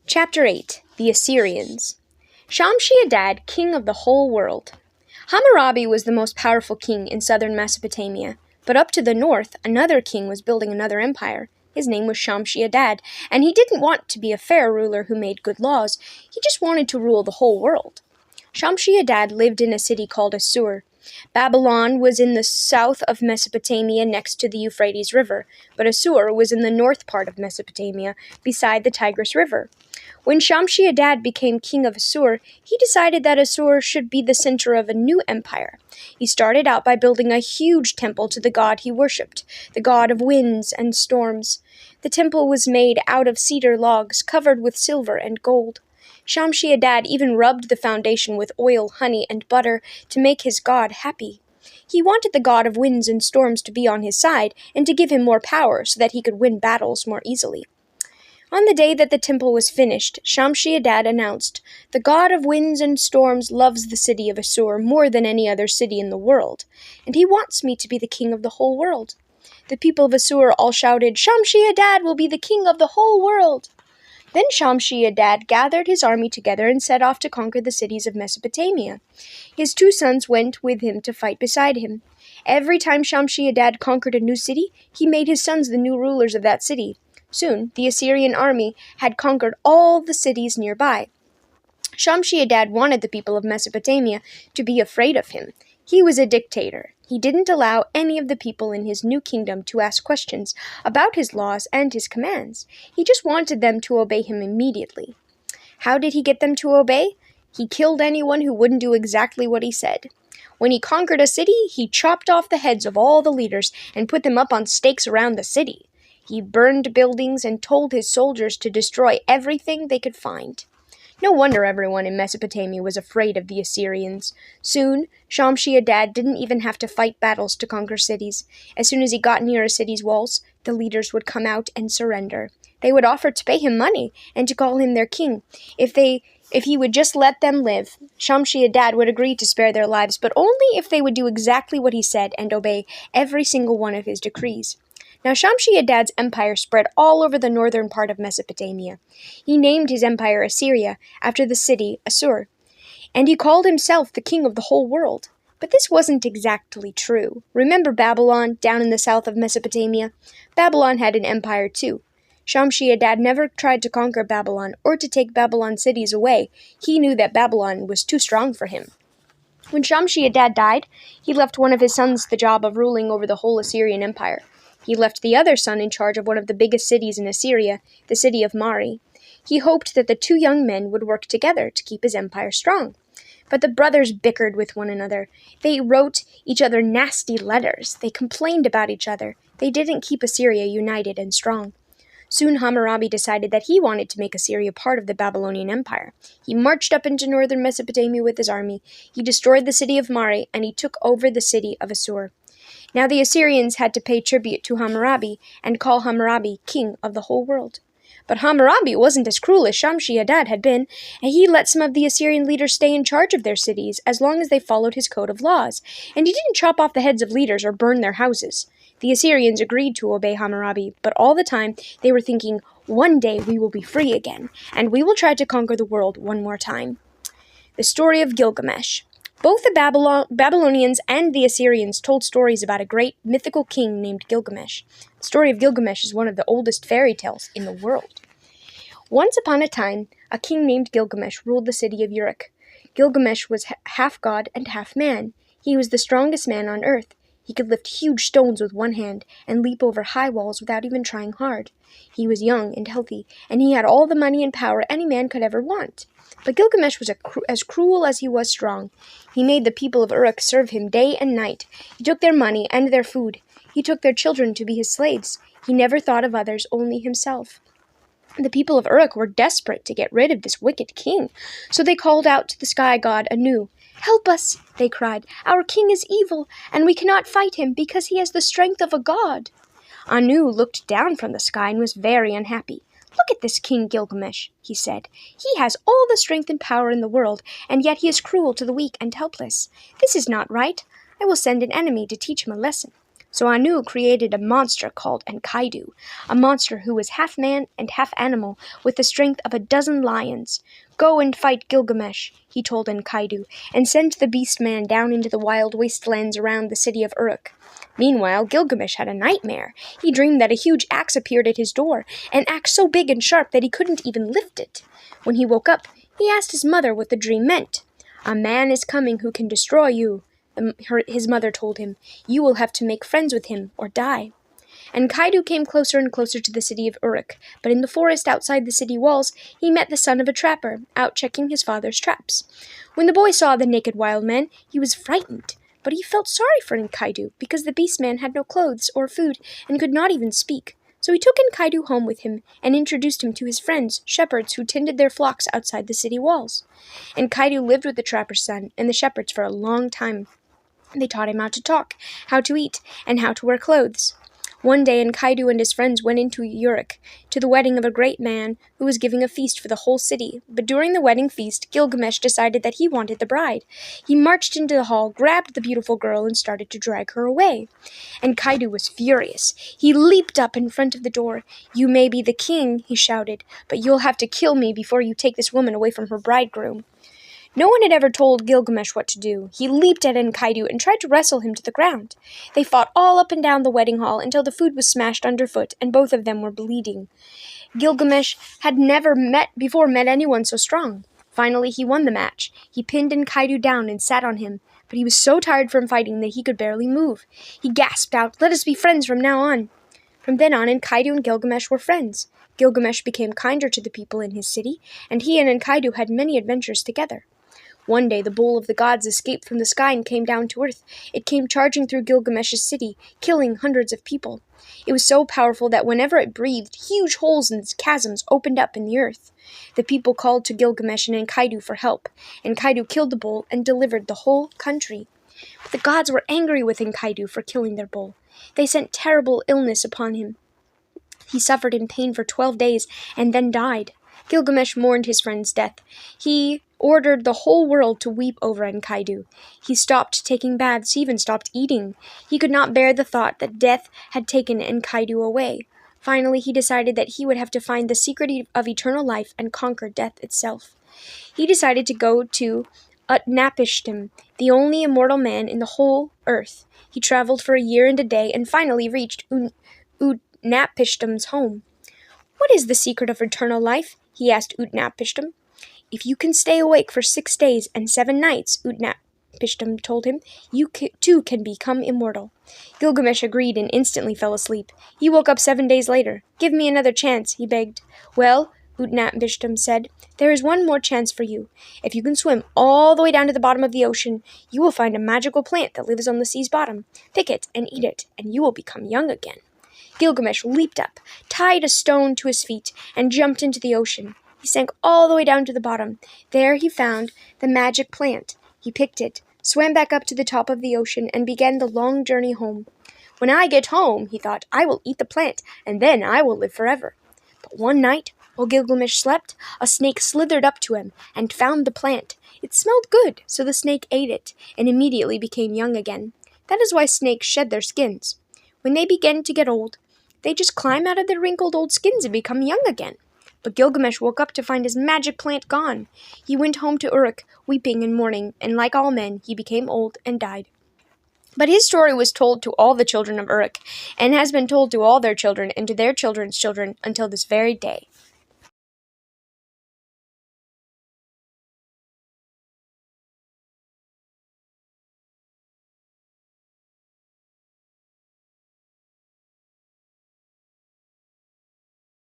Chapter 8 The Assyrians. Shamshiad, king of the whole world. Hammurabi was the most powerful king in southern Mesopotamia, but up to the north, another king was building another empire. His name was Shamshiad, and he didn't want to be a fair ruler who made good laws. He just wanted to rule the whole world. Shamshiad lived in a city called Assur. Babylon was in the south of Mesopotamia next to the Euphrates River, but Assur was in the north part of Mesopotamia, beside the Tigris River. When Shamshiad became king of Assur, he decided that Assur should be the center of a new empire. He started out by building a huge temple to the god he worshipped, the god of winds and storms. The temple was made out of cedar logs covered with silver and gold. Shamshiad even rubbed the foundation with oil, honey, and butter to make his god happy. He wanted the god of winds and storms to be on his side and to give him more power so that he could win battles more easily. On the day that the temple was finished, Shamshiad announced, "The god of winds and storms loves the city of Assur more than any other city in the world, and he wants me to be the king of the whole world." The people of Assur all shouted, "Shamshiad will be the king of the whole world!" Then Shamshiad gathered his army together and set off to conquer the cities of Mesopotamia. His 2 sons went with him to fight beside him. Every time Shamshiad conquered a new city, he made his sons the new rulers of that city. Soon, the Assyrian army had conquered all the cities nearby. Shamshiad wanted the people of Mesopotamia to be afraid of him. He was a dictator. He didn't allow any of the people in his new kingdom to ask questions about his laws and his commands. He just wanted them to obey him immediately. How did he get them to obey? He killed anyone who wouldn't do exactly what he said. When he conquered a city, he chopped off the heads of all the leaders and put them up on stakes around the city. He burned buildings and told his soldiers to destroy everything they could find. No wonder everyone in Mesopotamia was afraid of the Assyrians. Soon, Shamshiad didn't even have to fight battles to conquer cities. As soon as he got near a city's walls, the leaders would come out and surrender. They would offer to pay him money and to call him their king. If he would just let them live, Shamshiad would agree to spare their lives, but only if they would do exactly what he said and obey every single one of his decrees. Now Shamshiad's empire spread all over the northern part of Mesopotamia. He named his empire Assyria, after the city Assur, and he called himself the king of the whole world. But this wasn't exactly true. Remember Babylon, down in the south of Mesopotamia? Babylon had an empire too. Shamshiad never tried to conquer Babylon or to take Babylon's cities away. He knew that Babylon was too strong for him. When Shamshiad died, he left one of his sons the job of ruling over the whole Assyrian empire. He left the other son in charge of one of the biggest cities in Assyria, the city of Mari. He hoped that the 2 young men would work together to keep his empire strong. But the brothers bickered with one another. They wrote each other nasty letters. They complained about each other. They didn't keep Assyria united and strong. Soon Hammurabi decided that he wanted to make Assyria part of the Babylonian Empire. He marched up into northern Mesopotamia with his army. He destroyed the city of Mari, and he took over the city of Assur. Now the Assyrians had to pay tribute to Hammurabi and call Hammurabi king of the whole world. But Hammurabi wasn't as cruel as Shamshiad had been, and he let some of the Assyrian leaders stay in charge of their cities as long as they followed his code of laws, and he didn't chop off the heads of leaders or burn their houses. The Assyrians agreed to obey Hammurabi, but all the time they were thinking, "One day we will be free again, and we will try to conquer the world one more time." The story of Gilgamesh. Both the Babylonians and the Assyrians told stories about a great mythical king named Gilgamesh. The story of Gilgamesh is one of the oldest fairy tales in the world. Once upon a time, a king named Gilgamesh ruled the city of Uruk. Gilgamesh was half god and half man. He was the strongest man on earth. He could lift huge stones with one hand and leap over high walls without even trying hard. He was young and healthy, and he had all the money and power any man could ever want. But Gilgamesh was as cruel as he was strong. He made the people of Uruk serve him day and night. He took their money and their food. He took their children to be his slaves. He never thought of others, only himself. The people of Uruk were desperate to get rid of this wicked king, so they called out to the sky god Anu. "Help us," they cried. "Our king is evil, and we cannot fight him because he has the strength of a god." Anu looked down from the sky and was very unhappy. "Look at this King Gilgamesh," he said. "He has all the strength and power in the world, and yet he is cruel to the weak and helpless. This is not right. I will send an enemy to teach him a lesson." So Anu created a monster called Enkidu, a monster who was half man and half animal, with the strength of a dozen lions. "Go and fight Gilgamesh," he told Enkidu, "and send the beast man down into the wild wastelands around the city of Uruk." Meanwhile, Gilgamesh had a nightmare. He dreamed that a huge axe appeared at his door, an axe so big and sharp that he couldn't even lift it. When he woke up, he asked his mother what the dream meant. "A man is coming who can destroy you," his mother told him. "You will have to make friends with him or die." And Kaidu came closer and closer to the city of Uruk, but in the forest outside the city walls, he met the son of a trapper, out checking his father's traps. When the boy saw the naked wild man, he was frightened, but he felt sorry for Enkidu, because the beast man had no clothes or food and could not even speak. So he took Enkidu home with him and introduced him to his friends, shepherds who tended their flocks outside the city walls. Enkidu lived with the trapper's son and the shepherds for a long time. They taught him how to talk, how to eat, and how to wear clothes. One day Enkidu and his friends went into Uruk, to the wedding of a great man who was giving a feast for the whole city. But during the wedding feast, Gilgamesh decided that he wanted the bride. He marched into the hall, grabbed the beautiful girl, and started to drag her away. Enkidu was furious. He leaped up in front of the door. "You may be the king," he shouted, "but you'll have to kill me before you take this woman away from her bridegroom." No one had ever told Gilgamesh what to do. He leaped at Enkidu and tried to wrestle him to the ground. They fought all up and down the wedding hall until the food was smashed underfoot and both of them were bleeding. Gilgamesh had never before met anyone so strong. Finally, he won the match. He pinned Enkidu down and sat on him, but he was so tired from fighting that he could barely move. He gasped out, "Let us be friends from now on." From then on, Enkidu and Gilgamesh were friends. Gilgamesh became kinder to the people in his city, and he and Enkidu had many adventures together. One day, the bull of the gods escaped from the sky and came down to earth. It came charging through Gilgamesh's city, killing hundreds of people. It was so powerful that whenever it breathed, huge holes and chasms opened up in the earth. The people called to Gilgamesh and Enkidu for help. Enkidu killed the bull and delivered the whole country. But the gods were angry with Enkidu for killing their bull. They sent terrible illness upon him. He suffered in pain for 12 days and then died. Gilgamesh mourned his friend's death. He ordered the whole world to weep over Enkidu. He stopped taking baths, he even stopped eating. He could not bear the thought that death had taken Enkidu away. Finally, he decided that he would have to find the secret of eternal life and conquer death itself. He decided to go to Utnapishtim, the only immortal man in the whole earth. He traveled for a year and a day and finally reached Utnapishtim's home. "What is the secret of eternal life?" he asked Utnapishtim. "If you can stay awake for 6 days and 7 nights, Utnapishtim told him, "you too can become immortal." Gilgamesh agreed and instantly fell asleep. He woke up 7 days later. "Give me another chance," he begged. "Well," Utnapishtim said, "there is one more chance for you. If you can swim all the way down to the bottom of the ocean, you will find a magical plant that lives on the sea's bottom. Pick it and eat it, and you will become young again." Gilgamesh leaped up, tied a stone to his feet, and jumped into the ocean. He sank all the way down to the bottom. There he found the magic plant. He picked it, swam back up to the top of the ocean, and began the long journey home. "When I get home," he thought, "I will eat the plant, and then I will live forever." But one night, while Gilgamesh slept, a snake slithered up to him and found the plant. It smelled good, so the snake ate it, and immediately became young again. That is why snakes shed their skins. When they begin to get old, they just climb out of their wrinkled old skins and become young again. But Gilgamesh woke up to find his magic plant gone. He went home to Uruk, weeping and mourning, and like all men, he became old and died. But his story was told to all the children of Uruk, and has been told to all their children and to their children's children until this very day.